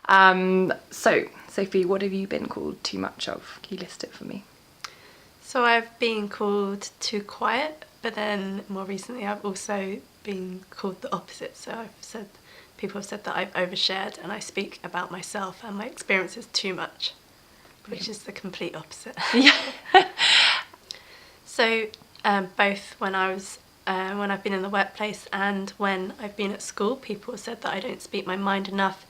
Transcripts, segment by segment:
So, Sophie, what have you been called too much of? Can you list it for me? So I've been called too quiet, but then more recently I've also been called the opposite. So people have said that I've overshared and I speak about myself and my experiences too much, which is the complete opposite. Yeah. So both when I've been in the workplace and when I've been at school, people have said that I don't speak my mind enough,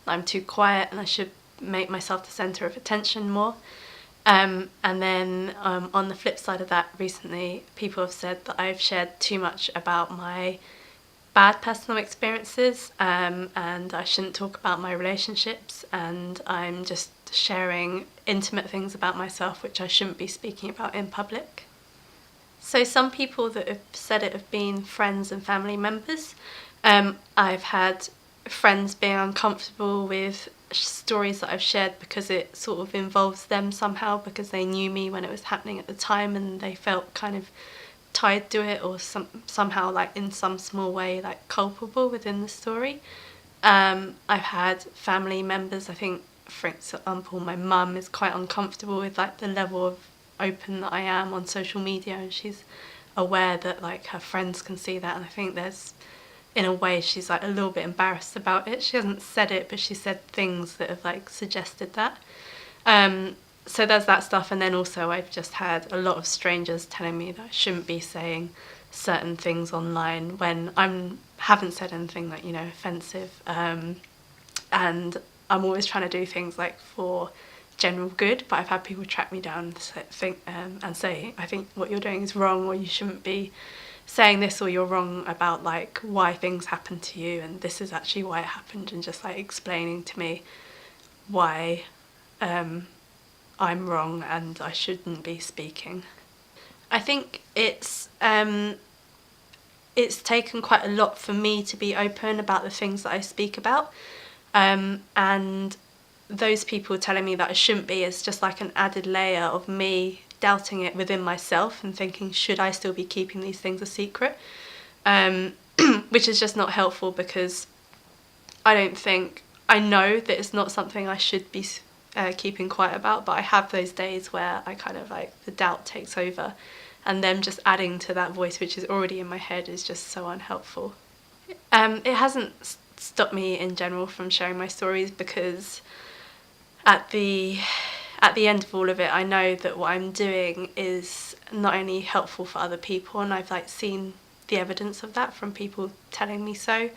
that I'm too quiet and I should make myself the centre of attention more. And then on the flip side of that, recently people have said that I've shared too much about my bad personal experiences, and I shouldn't talk about my relationships, and I'm just sharing intimate things about myself which I shouldn't be speaking about in public. So some people that have said it have been friends and family members. I've had friends being uncomfortable with stories that I've shared because it sort of involves them somehow, because they knew me when it was happening at the time and they felt kind of tied to it, or somehow like in some small way like culpable within the story. I've had family members, I think for example my mum is quite uncomfortable with like the level of open that I am on social media, and she's aware that like her friends can see that, and I think there's, in a way, she's like a little bit embarrassed about it. She hasn't said it, but she said things that have like suggested that. So there's that stuff, and then also I've just had a lot of strangers telling me that I shouldn't be saying certain things online when haven't said anything like, you know, offensive. And I'm always trying to do things like for general good, but I've had people track me down and say, I think what you're doing is wrong, or you shouldn't be saying this, or you're wrong about like why things happen to you, and this is actually why it happened, and just like explaining to me why I'm wrong and I shouldn't be speaking. I think it's taken quite a lot for me to be open about the things that I speak about, and those people telling me that I shouldn't be is just like an added layer of me doubting it within myself and thinking, should I still be keeping these things a secret? Which is just not helpful, because I know that it's not something I should be keeping quiet about, but I have those days where I kind of like, the doubt takes over, and them just adding to that voice which is already in my head is just so unhelpful. It hasn't stopped me in general from sharing my stories, because at the end of all of it, I know that what I'm doing is not only helpful for other people, and I've like seen the evidence of that from people telling me so,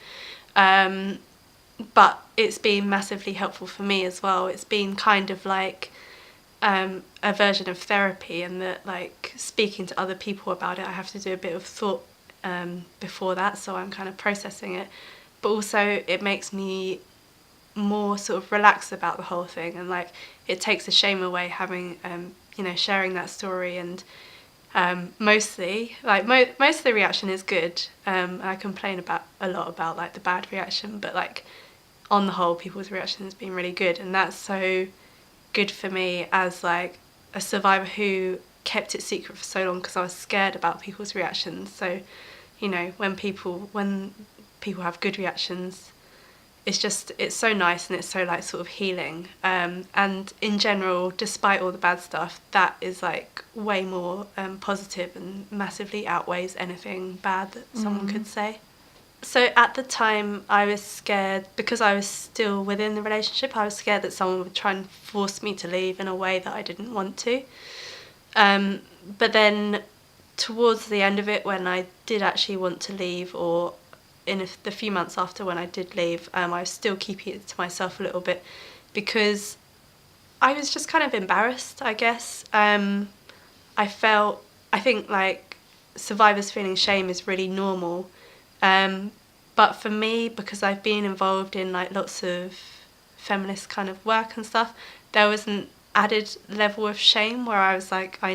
but it's been massively helpful for me as well. It's been kind of like a version of therapy, and that like speaking to other people about it, I have to do a bit of thought before that, so I'm kind of processing it, but also it makes me more sort of relaxed about the whole thing, and like it takes the shame away having sharing that story. And mostly like most of the reaction is good. I complain about a lot about like the bad reaction, but like on the whole people's reaction has been really good, and that's so good for me as like a survivor who kept it secret for so long because I was scared about people's reactions. So you know, when people have good reactions, it's so nice, and it's so like sort of healing, and in general, despite all the bad stuff, that is like way more positive and massively outweighs anything bad that someone could say. So at the time I was scared, because I was still within the relationship, I was scared that someone would try and force me to leave in a way that I didn't want to, but then towards the end of it, when I did actually want to leave, or in the few months after when I did leave, I was still keeping it to myself a little bit, because I was just kind of embarrassed, I guess. I think like survivors feeling shame is really normal, but for me, because I've been involved in like lots of feminist kind of work and stuff, there was an added level of shame where I was like, I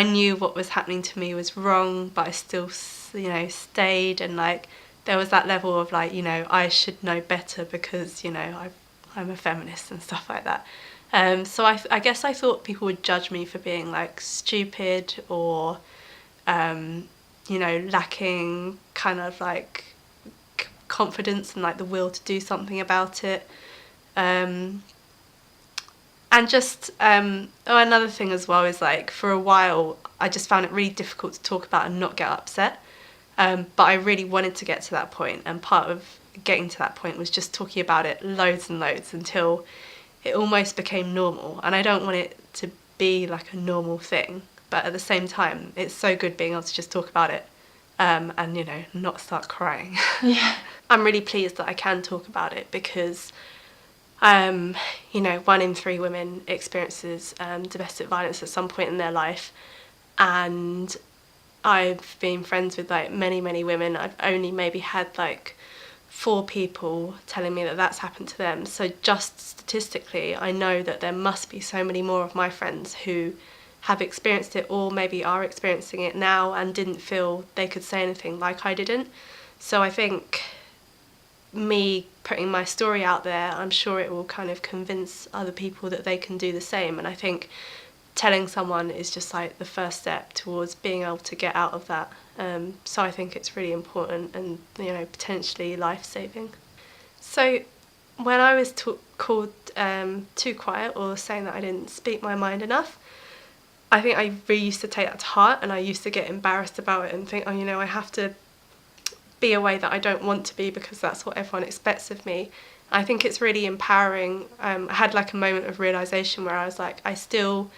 knew what was happening to me was wrong, but I still, stayed, and like there was that level of like, I should know better because, I'm a feminist and stuff like that. So I guess I thought people would judge me for being like stupid, or, lacking kind of like confidence and like the will to do something about it. And just another thing as well is like for a while I just found it really difficult to talk about and not get upset. But I really wanted to get to that point, and part of getting to that point was just talking about it loads and loads until it almost became normal. And I don't want it to be like a normal thing, but at the same time it's so good being able to just talk about it and, you know, not start crying. Yeah. I'm really pleased that I can talk about it because, you know, 1 in 3 women experiences domestic violence at some point in their life. And I've been friends with like many women. I've only maybe had like 4 people telling me that that's happened to them. So just statistically, I know that there must be so many more of my friends who have experienced it or maybe are experiencing it now and didn't feel they could say anything like I didn't. So I think me putting my story out there, I'm sure it will kind of convince other people that they can do the same. And I think telling someone is just like the first step towards being able to get out of that. So I think it's really important and, you know, potentially life-saving. So when I was called too quiet or saying that I didn't speak my mind enough, I think I really used to take that to heart, and I used to get embarrassed about it and think, oh, you know, I have to be a way that I don't want to be because that's what everyone expects of me. I think it's really empowering. I had like a moment of realisation where I was like, I still,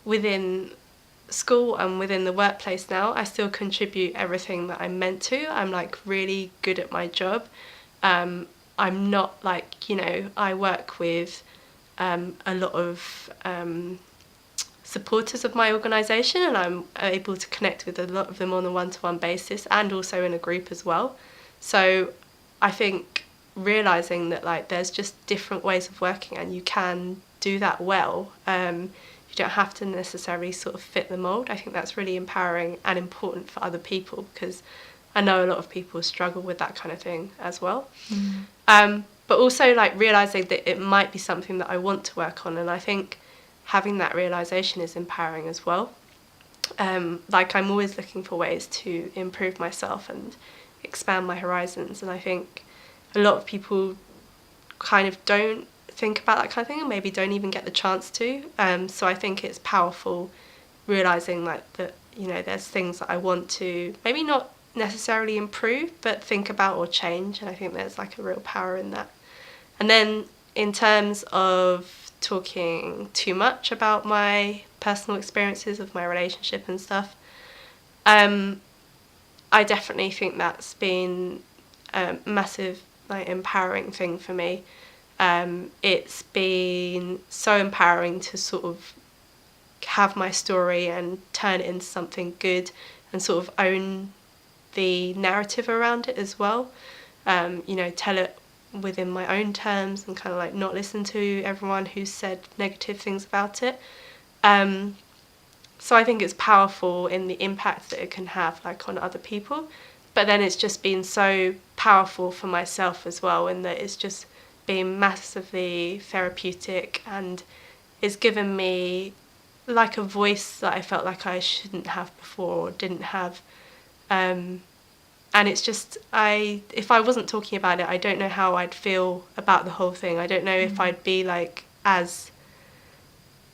within school and within the workplace now, I still contribute everything that I'm meant to. I'm like really good at my job. I'm not like, you know, I work with a lot of supporters of my organisation, and I'm able to connect with a lot of them on a one-to-one basis and also in a group as well. So I think realising that like there's just different ways of working and you can do that well. You don't have to necessarily sort of fit the mould. I think that's really empowering and important for other people, because I know a lot of people struggle with that kind of thing as well. But also like realising that it might be something that I want to work on, and I think having that realisation is empowering as well. Like I'm always looking for ways to improve myself and expand my horizons, and I think a lot of people kind of don't think about that kind of thing and maybe don't even get the chance to. So I think it's powerful realising like that, you know, there's things that I want to maybe not necessarily improve but think about or change, and I think there's like a real power in that. And then in terms of talking too much about my personal experiences of my relationship and stuff, I definitely think that's been a massive like empowering thing for me. It's been so empowering to sort of have my story and turn it into something good and sort of own the narrative around it as well. You know, tell it within my own terms and kind of like not listen to everyone who's said negative things about it. So I think it's powerful in the impact that it can have like on other people, but then it's just been so powerful for myself as well, in that it's just been massively therapeutic and it's given me like a voice that I felt like I shouldn't have before or didn't have. And it's just, if I wasn't talking about it, I don't know how I'd feel about the whole thing. I don't know if I'd be like as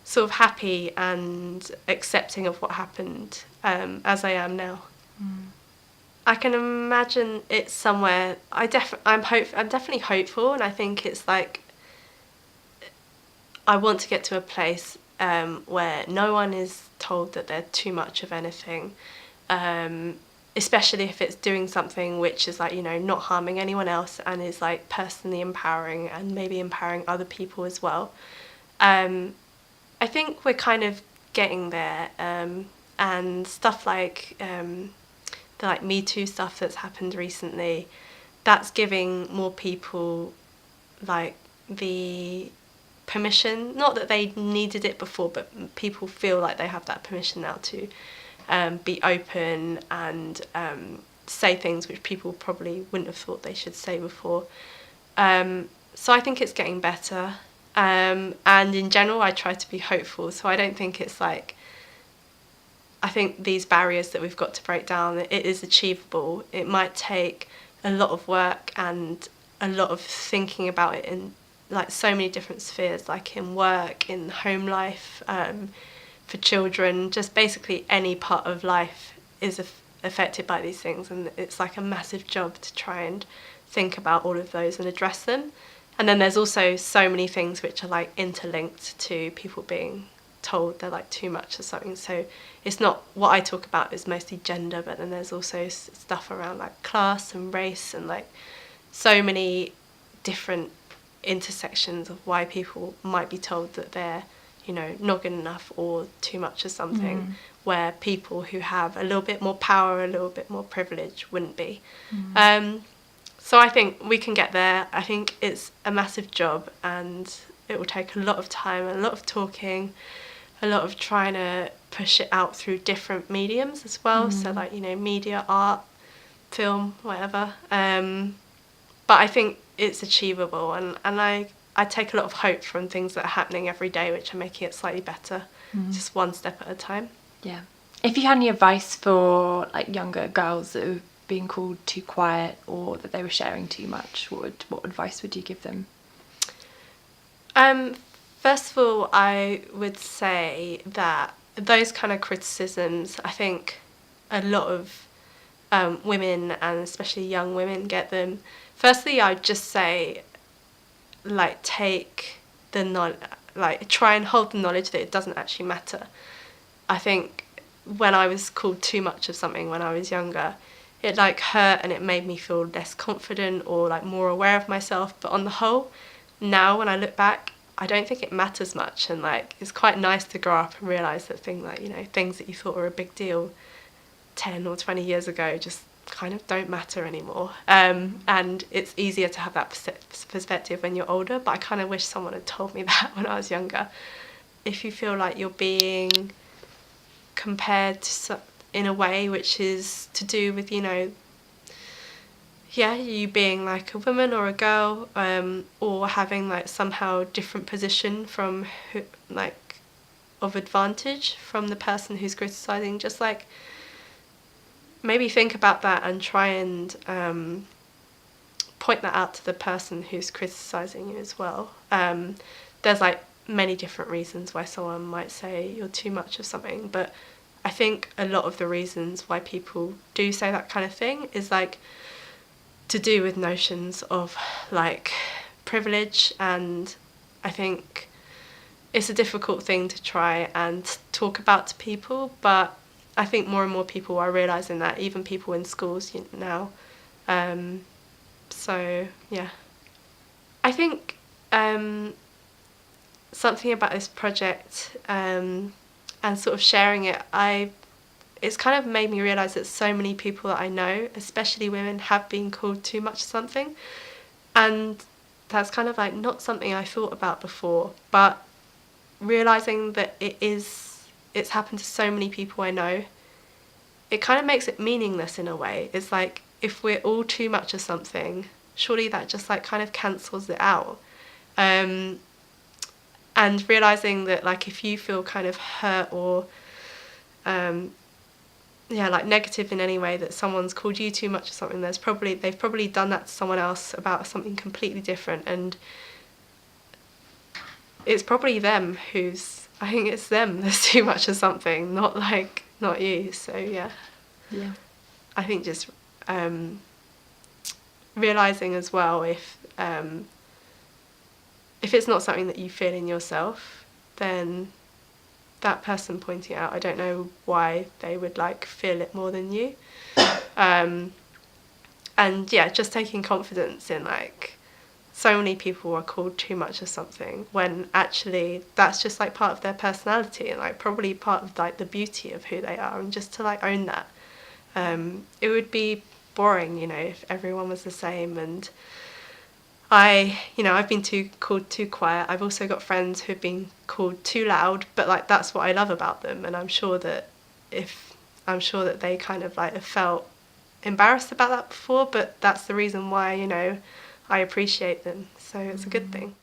sort of happy and accepting of what happened as I am now. I can imagine it's somewhere. I'm definitely hopeful, and I think it's like I want to get to a place where no one is told that they're too much of anything. Especially if it's doing something which is like, you know, not harming anyone else and is like personally empowering and maybe empowering other people as well. I think we're kind of getting there, and stuff like the like Me Too stuff that's happened recently, that's giving more people like the permission, not that they needed it before, but people feel like they have that permission now to be open and say things which people probably wouldn't have thought they should say before. So I think it's getting better. And in general, I try to be hopeful. So I don't think it's like, I think these barriers that we've got to break down, it is achievable. It might take a lot of work and a lot of thinking about it in like so many different spheres, like in work, in home life, for children, just basically any part of life is affected by these things, and it's like a massive job to try and think about all of those and address them. And then there's also so many things which are like interlinked to people being told they're like too much or something. So it's not, what I talk about is mostly gender, but then there's also stuff around like class and race and like so many different intersections of why people might be told that they're, you know, not good enough or too much of something, where people who have a little bit more power, a little bit more privilege wouldn't be. So I think we can get there. I think it's a massive job, and it will take a lot of time, a lot of talking, a lot of trying to push it out through different mediums as well. So like, you know, media, art, film, whatever. But I think it's achievable, and I take a lot of hope from things that are happening every day, which are making it slightly better, just one step at a time. Yeah. If you had any advice for like younger girls that are being called too quiet or that they were sharing too much, what advice would you give them? First of all, I would say that those kind of criticisms, I think a lot of women, and especially young women, get them. Firstly, I'd just say, like, take the knowledge, like, try and hold the knowledge that it doesn't actually matter. I think when I was called too much of something when I was younger, it like hurt and it made me feel less confident or like more aware of myself. But on the whole, now when I look back, I don't think it matters much, and like it's quite nice to grow up and realise that things like, you know, things that you thought were a big deal 10 or 20 years ago just kind of don't matter anymore. And it's easier to have that perspective when you're older, but I kind of wish someone had told me that when I was younger. If you feel like you're being compared to in a way which is to do with, you know, you being like a woman or a girl, or having like somehow different position from like of advantage from the person who's criticising, just like maybe think about that and try and point that out to the person who's criticising you as well. There's like many different reasons why someone might say you're too much of something, but I think a lot of the reasons why people do say that kind of thing is like to do with notions of like privilege, and I think it's a difficult thing to try and talk about to people, but I think more and more people are realising that, even people in schools now. So yeah, I think something about this project and sort of sharing it, it's kind of made me realise that so many people that I know, especially women, have been called too much something, and that's kind of like not something I thought about before, but realising that it's happened to so many people I know, it kind of makes it meaningless in a way. It's like, if we're all too much of something, surely that just like kind of cancels it out. And realising that like if you feel kind of hurt or like negative in any way that someone's called you too much of something, they've probably done that to someone else about something completely different, and it's probably them I think it's them that's too much of something, not you. So yeah. I think just realising as well, if it's not something that you feel in yourself, then that person pointing out, I don't know why they would like feel it more than you. And yeah, just taking confidence in like, so many people are called too much of something when actually that's just like part of their personality and like probably part of like the beauty of who they are, and just to like own that. It would be boring, you know, if everyone was the same. And I've been called too quiet. I've also got friends who've been called too loud, but like that's what I love about them, and I'm sure that they kind of like have felt embarrassed about that before, but that's the reason why, you know, I appreciate them. So it's a good thing.